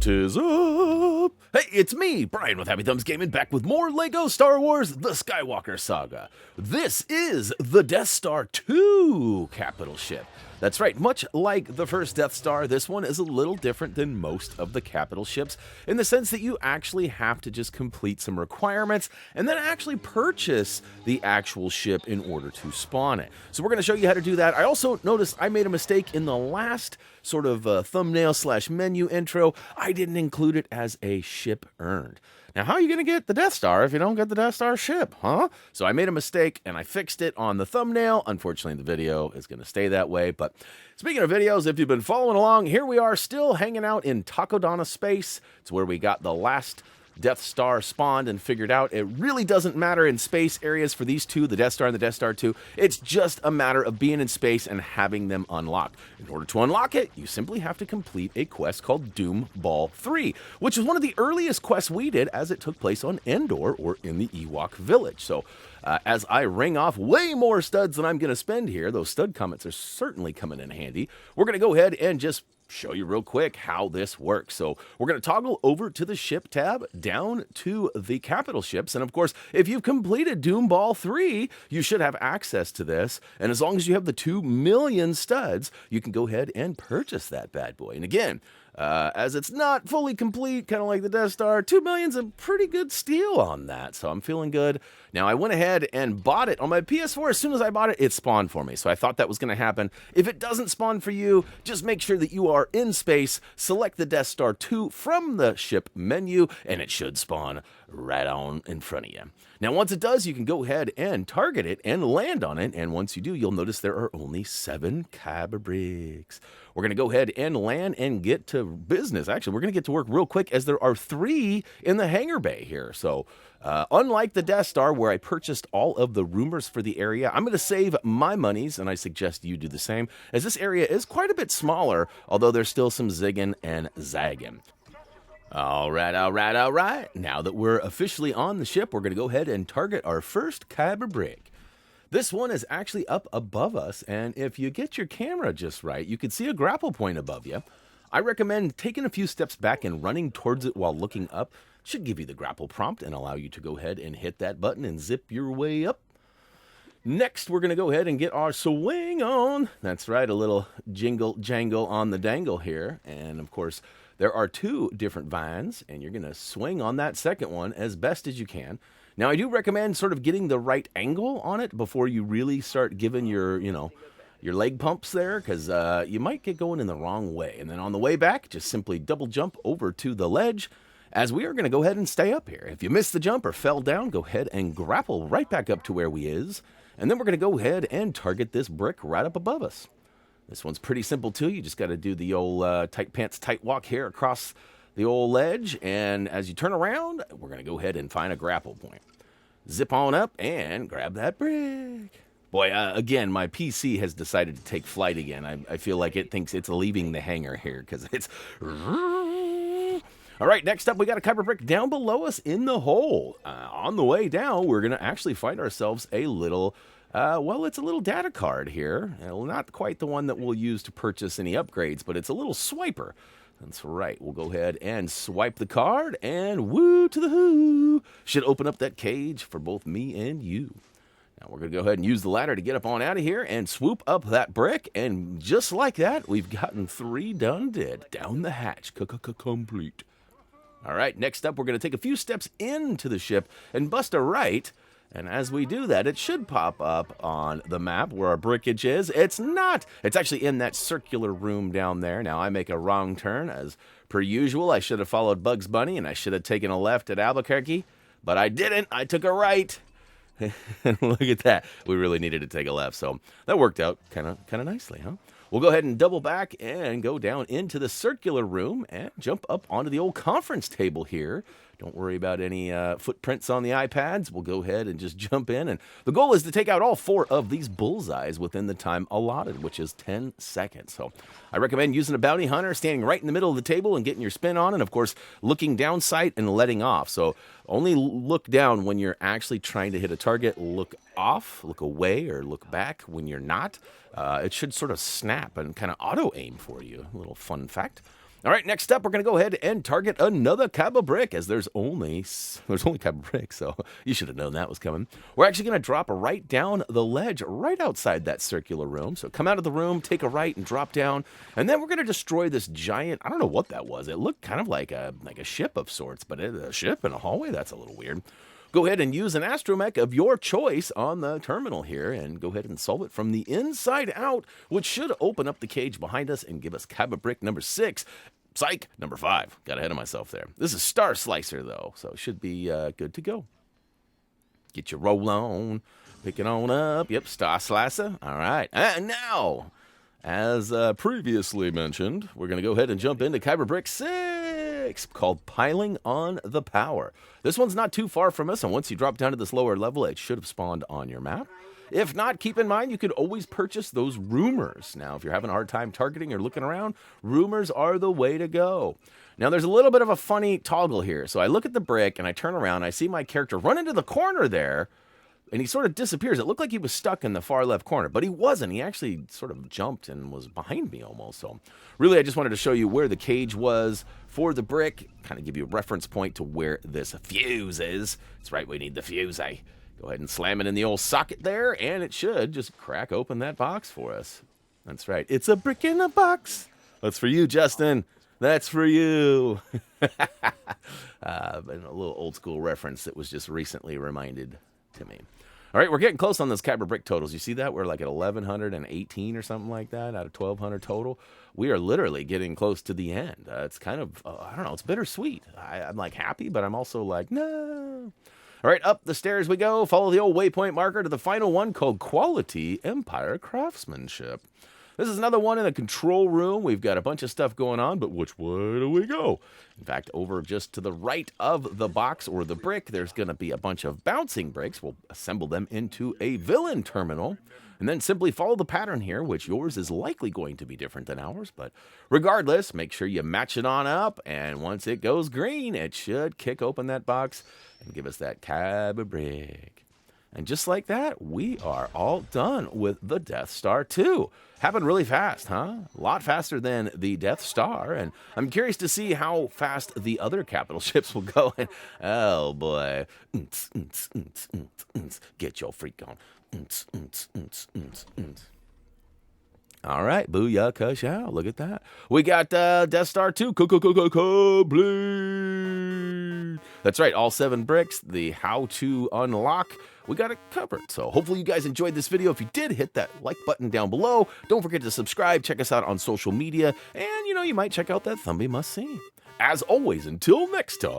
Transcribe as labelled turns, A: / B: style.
A: What is up? Hey, it's me, Brian with Happy Thumbs Gaming, back with more LEGO Star Wars The Skywalker Saga. This is the Death Star 2 capital ship. That's right, much like the first Death Star, this one is a little different than most of the capital ships in the sense that you actually have to just complete some requirements and then actually purchase the actual ship in order to spawn it. So we're going to show you how to do that. I also noticed I made a mistake in the last sort of thumbnail / menu intro. I didn't include it as a ship earned. Now, how are you going to get the Death Star if you don't get the Death Star ship, huh? So I made a mistake, and I fixed it on the thumbnail. Unfortunately, the video is going to stay that way. But speaking of videos, if you've been following along, here we are still hanging out in Takodana space. It's where we got the last Death Star spawned and figured out. It really doesn't matter in space areas for these two, the Death Star and the Death Star 2. It's just a matter of being in space and having them unlocked. In order to unlock it, you simply have to complete a quest called Doom Ball 3, which is one of the earliest quests we did as it took place on Endor or in the Ewok village. So as I ring off way more studs than I'm going to spend here, those stud comments are certainly coming in handy. We're going to go ahead and just show you real quick how this works. So we're going to toggle over to the ship tab, down to the capital ships, and of course, if you've completed Doom Ball 3, you should have access to this, and as long as you have the 2 million studs, you can go ahead and purchase that bad boy. And again, as it's not fully complete, kind of like the Death Star, 2 million's a pretty good steal on that, so I'm feeling good. Now, I went ahead and bought it on my PS4. As soon as I bought it, it spawned for me, so I thought that was going to happen. If it doesn't spawn for you, just make sure that you are in space, select the Death Star 2 from the ship menu, and it should spawn right on in front of you. Now, once it does, you can go ahead and target it and land on it, and once you do, you'll notice there are only 7 Kyber bricks. We're going to go ahead and land and get to business. Actually, we're going to get to work real quick as there are 3 in the hangar bay here. So, unlike the Death Star, where I purchased all of the rumors for the area, I'm going to save my monies, and I suggest you do the same, as this area is quite a bit smaller, although there's still some zigging and zagging. All right. Now that we're officially on the ship, we're going to go ahead and target our first Kyber brick. This one is actually up above us, and if you get your camera just right, you can see a grapple point above you. I recommend taking a few steps back and running towards it while looking up. It should give you the grapple prompt and allow you to go ahead and hit that button and zip your way up. Next, we're going to go ahead and get our swing on. That's right, a little jingle jangle on the dangle here. And of course, there are 2 different vines, and you're going to swing on that second one as best as you can. Now, I do recommend sort of getting the right angle on it before you really start giving your leg pumps there, because you might get going in the wrong way. And then on the way back, just simply double jump over to the ledge, as we are going to go ahead and stay up here. If you missed the jump or fell down, go ahead and grapple right back up to where we is. And then we're going to go ahead and target this brick right up above us. This one's pretty simple too. You just got to do the old tight pants, tight walk here across the old ledge. And as you turn around, we're going to go ahead and find a grapple point. Zip on up and grab that brick. Boy, again, my PC has decided to take flight again. I feel like it thinks it's leaving the hangar here because it's... All right, next up, we got a Kyber brick down below us in the hole. On the way down, we're going to actually find ourselves a little... it's a little data card here. Not quite the one that we'll use to purchase any upgrades, but it's a little swiper. That's right. We'll go ahead and swipe the card, and woo to the who. Should open up that cage for both me and you. Now we're going to go ahead and use the ladder to get up on out of here and swoop up that brick, and just like that, we've gotten 3 done dead. Down the hatch. Complete. All right, next up, we're going to take a few steps into the ship and bust a right. And as we do that, it should pop up on the map where our brickage is. It's not. It's actually in that circular room down there. Now, I make a wrong turn. As per usual, I should have followed Bugs Bunny, and I should have taken a left at Albuquerque. But I didn't. I took a right. And look at that. We really needed to take a left. So that worked out kind of nicely, huh? We'll go ahead and double back and go down into the circular room and jump up onto the old conference table here. Don't worry about any footprints on the iPads. We'll go ahead and just jump in. And the goal is to take out all 4 of these bullseyes within the time allotted, which is 10 seconds. So I recommend using a bounty hunter, standing right in the middle of the table and getting your spin on. And, of course, looking down sight and letting off. So only look down when you're actually trying to hit a target. Look off, look away, or look back when you're not. It should sort of snap and kind of auto-aim for you. A little fun fact. All right, next up, we're going to go ahead and target another Kaba brick, as there's only Kaba brick, so you should have known that was coming. We're actually going to drop right down the ledge right outside that circular room. So come out of the room, take a right, and drop down. And then we're going to destroy this giant, I don't know what that was. It looked kind of like a ship of sorts, but a ship in a hallway? That's a little weird. Go ahead and use an astromech of your choice on the terminal here and go ahead and solve it from the inside out, which should open up the cage behind us and give us Kaba brick number 6. Psych, number 5. Got ahead of myself there. This is Star Slicer, though, so it should be good to go. Get your roll on. Pick it on up. Yep, Star Slicer. All right. And now, as previously mentioned, we're going to go ahead and jump into Kaba brick 6, called Piling on the Power. This one's not too far from us, and once you drop down to this lower level, it should have spawned on your map. If not, keep in mind you could always purchase those rumors. Now, if you're having a hard time targeting or looking around, rumors are the way to go. Now, there's a little bit of a funny toggle here. So I look at the brick, and I turn around, and I see my character run into the corner there, and he sort of disappears. It looked like he was stuck in the far left corner, but he wasn't. He actually sort of jumped and was behind me almost. So really, I just wanted to show you where the cage was for the brick, kind of give you a reference point to where this fuse is. That's right, we need the fuse, eh? Go ahead and slam it in the old socket there, and it should just crack open that box for us. That's right. It's a brick in a box. That's for you, Justin. That's for you. But a little old school reference that was just recently reminded to me. All right, we're getting close on those Kaba brick totals. You see that? We're like at 1,118 or something like that out of 1,200 total. We are literally getting close to the end. It's kind of, I don't know, it's bittersweet. I'm like happy, but I'm also like, no. All right, up the stairs we go. Follow the old waypoint marker to the final one called Quality Empire Craftsmanship. This is another one in the control room. We've got a bunch of stuff going on, but which way do we go? In fact, over just to the right of the box or the brick, there's going to be a bunch of bouncing bricks. We'll assemble them into a villain terminal, and then simply follow the pattern here, which yours is likely going to be different than ours. But regardless, make sure you match it on up, and once it goes green, it should kick open that box and give us that Kaba brick. And just like that, we are all done with the Death Star 2. Happened really fast, huh? A lot faster than the Death Star. And I'm curious to see how fast the other capital ships will go. And, oh, boy. Get your freak on. All right, booyah, kashow. Look at that. We got Death Star 2 complete. That's right, all 7 bricks, the how to unlock. We got it covered. So hopefully you guys enjoyed this video. If you did, hit that like button down below. Don't forget to subscribe. Check us out on social media. And, you might check out that Thumbie Must See. As always, until next time.